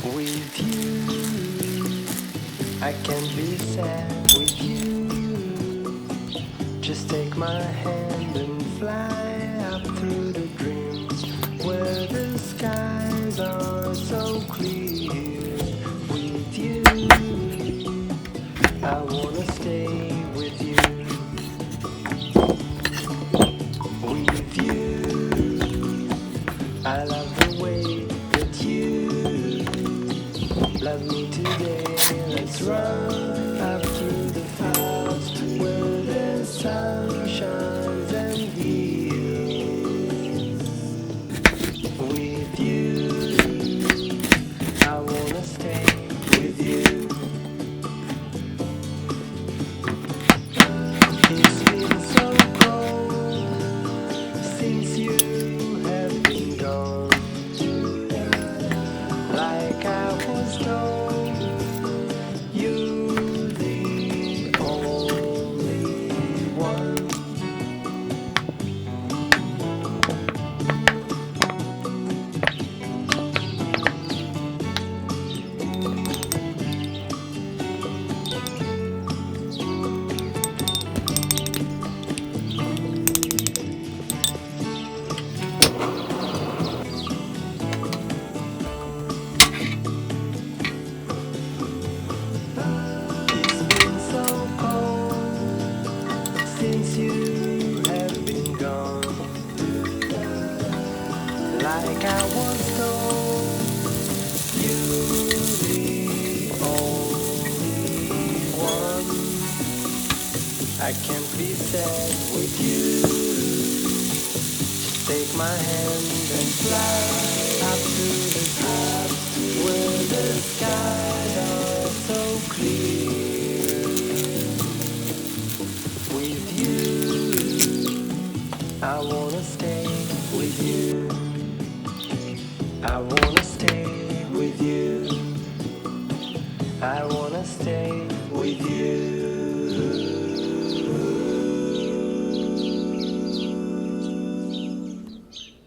With you, I can't be sad with you. Just take my hand and fly up through the dreams where the skies are so clear. With you, I wanna stay with you. With you, I love the way that you love me today. Let's run up through the clouds where the sun shines and heals. With you, I wanna stay with you. It's been so cold since you have been gone. Like I was told, you're the only one. It's been so cold since you have been gone. Like I was told, you're the only one. I can't be sad with you. Just take my hand and fly up to the top where the skies are so clear. With you, I wanna stay with you. I wanna stay with you. I wanna stay with you.